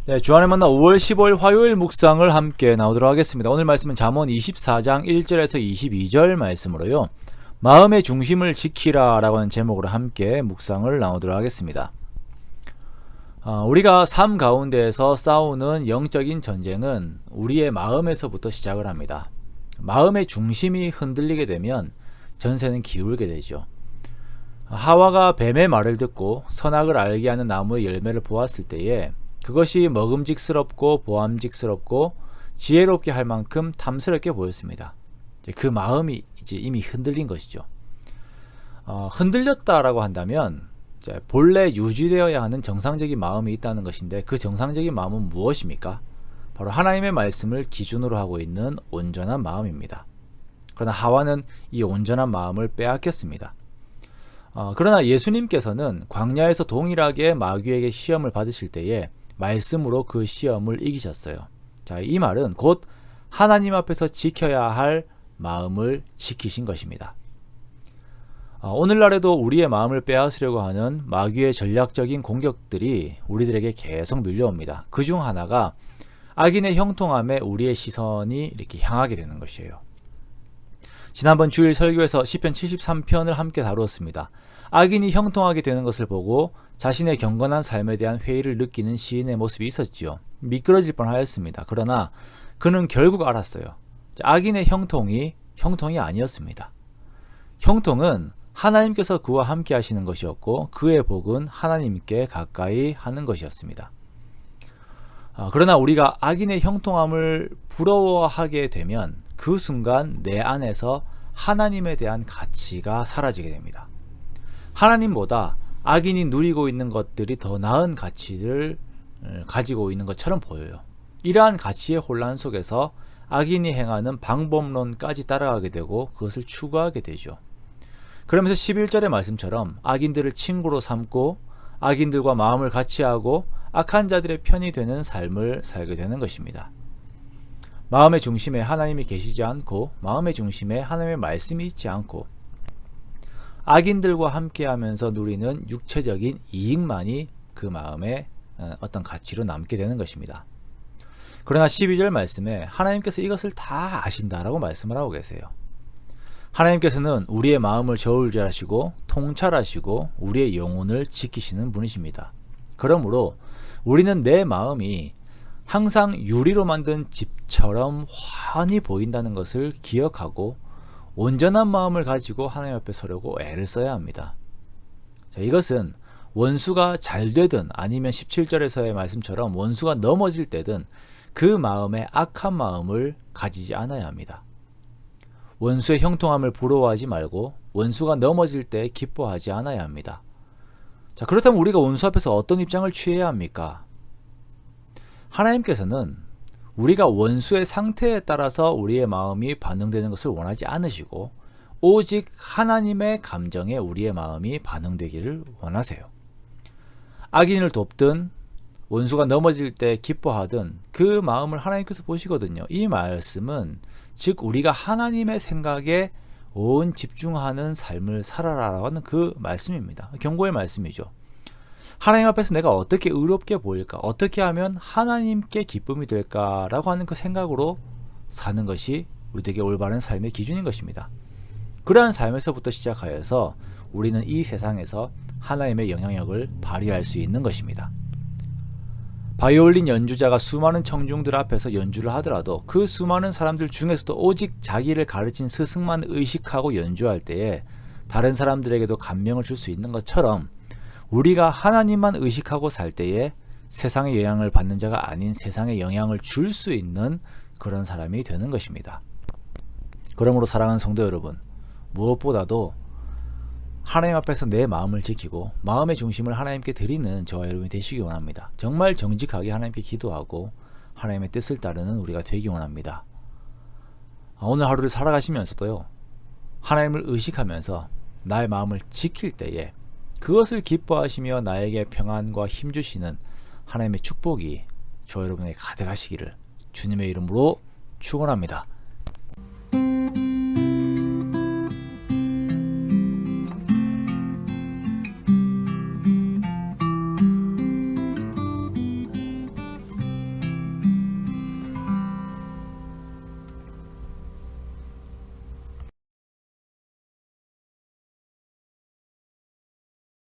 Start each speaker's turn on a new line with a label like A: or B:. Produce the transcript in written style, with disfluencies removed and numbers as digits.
A: 네, 주안의 만나 5월 15일 화요일 묵상을 함께 나오도록 하겠습니다. 오늘 말씀은 잠언 24장 1절에서 22절 말씀으로요. 마음의 중심을 지키라 라고 하는 제목으로 함께 묵상을 나오도록 하겠습니다. 우리가 삶 가운데에서 싸우는 영적인 전쟁은 우리의 마음에서부터 시작을 합니다. 마음의 중심이 흔들리게 되면 전세는 기울게 되죠. 하와가 뱀의 말을 듣고 선악을 알게 하는 나무의 열매를 보았을 때에 그것이 먹음직스럽고 보암직스럽고 지혜롭게 할 만큼 탐스럽게 보였습니다. 그 마음이 이제 이미 흔들린 것이죠. 흔들렸다라고 한다면 본래 유지되어야 하는 정상적인 마음이 있다는 것인데, 그 정상적인 마음은 무엇입니까? 바로 하나님의 말씀을 기준으로 하고 있는 온전한 마음입니다. 그러나 하와는 이 온전한 마음을 빼앗겼습니다. 그러나 예수님께서는 광야에서 동일하게 마귀에게 시험을 받으실 때에 말씀으로 그 시험을 이기셨어요. 자, 이 말은 곧 하나님 앞에서 지켜야 할 마음을 지키신 것입니다. 오늘날에도 우리의 마음을 빼앗으려고 하는 마귀의 전략적인 공격들이 우리들에게 계속 밀려옵니다. 그 중 하나가 악인의 형통함에 우리의 시선이 이렇게 향하게 되는 것이에요. 지난번 주일 설교에서 시편 73편을 함께 다루었습니다. 악인이 형통하게 되는 것을 보고 자신의 경건한 삶에 대한 회의를 느끼는 시인의 모습이 있었지요. 미끄러질 뻔하였습니다. 그러나 그는 결국 알았어요. 악인의 형통이 아니었습니다. 형통은 하나님께서 그와 함께 하시는 것이었고, 그의 복은 하나님께 가까이 하는 것이었습니다. 그러나 우리가 악인의 형통함을 부러워하게 되면 그 순간 내 안에서 하나님에 대한 가치가 사라지게 됩니다. 하나님보다 악인이 누리고 있는 것들이 더 나은 가치를 가지고 있는 것처럼 보여요. 이러한 가치의 혼란 속에서 악인이 행하는 방법론까지 따라가게 되고 그것을 추구하게 되죠. 그러면서 11절의 말씀처럼 악인들을 친구로 삼고 악인들과 마음을 같이하고 악한 자들의 편이 되는 삶을 살게 되는 것입니다. 마음의 중심에 하나님이 계시지 않고, 마음의 중심에 하나님의 말씀이 있지 않고, 악인들과 함께하면서 누리는 육체적인 이익만이 그 마음의 어떤 가치로 남게 되는 것입니다. 그러나 12절 말씀에 하나님께서 이것을 다 아신다라고 말씀을 하고 계세요. 하나님께서는 우리의 마음을 저울질하시고 통찰하시고 우리의 영혼을 지키시는 분이십니다. 그러므로 우리는 내 마음이 항상 유리로 만든 집처럼 환히 보인다는 것을 기억하고 온전한 마음을 가지고 하나님 앞에 서려고 애를 써야 합니다. 자, 이것은 원수가 잘 되든 아니면 17절에서의 말씀처럼 원수가 넘어질 때든 그 마음에 악한 마음을 가지지 않아야 합니다. 원수의 형통함을 부러워하지 말고 원수가 넘어질 때 기뻐하지 않아야 합니다. 자, 그렇다면 우리가 원수 앞에서 어떤 입장을 취해야 합니까? 하나님께서는 우리가 원수의 상태에 따라서 우리의 마음이 반응되는 것을 원하지 않으시고, 오직 하나님의 감정에 우리의 마음이 반응되기를 원하세요. 악인을 돕든 원수가 넘어질 때 기뻐하든 그 마음을 하나님께서 보시거든요. 이 말씀은 즉 우리가 하나님의 생각에 온 집중하는 삶을 살아라라고 하는 그 말씀입니다. 경고의 말씀이죠. 하나님 앞에서 내가 어떻게 의롭게 보일까, 어떻게 하면 하나님께 기쁨이 될까라고 하는 그 생각으로 사는 것이 우리에게 올바른 삶의 기준인 것입니다. 그러한 삶에서부터 시작하여서 우리는 이 세상에서 하나님의 영향력을 발휘할 수 있는 것입니다. 바이올린 연주자가 수많은 청중들 앞에서 연주를 하더라도 그 수많은 사람들 중에서도 오직 자기를 가르친 스승만 의식하고 연주할 때에 다른 사람들에게도 감명을 줄 수 있는 것처럼, 우리가 하나님만 의식하고 살 때에 세상의 영향을 받는 자가 아닌 세상에 영향을 줄 수 있는 그런 사람이 되는 것입니다. 그러므로 사랑하는 성도 여러분, 무엇보다도 하나님 앞에서 내 마음을 지키고 마음의 중심을 하나님께 드리는 저와 여러분이 되시기 원합니다. 정말 정직하게 하나님께 기도하고 하나님의 뜻을 따르는 우리가 되기 원합니다. 오늘 하루를 살아가시면서도요, 하나님을 의식하면서 나의 마음을 지킬 때에 그것을 기뻐하시며 나에게 평안과 힘 주시는 하나님의 축복이 저 여러분에게 가득하시기를 주님의 이름으로 축원합니다.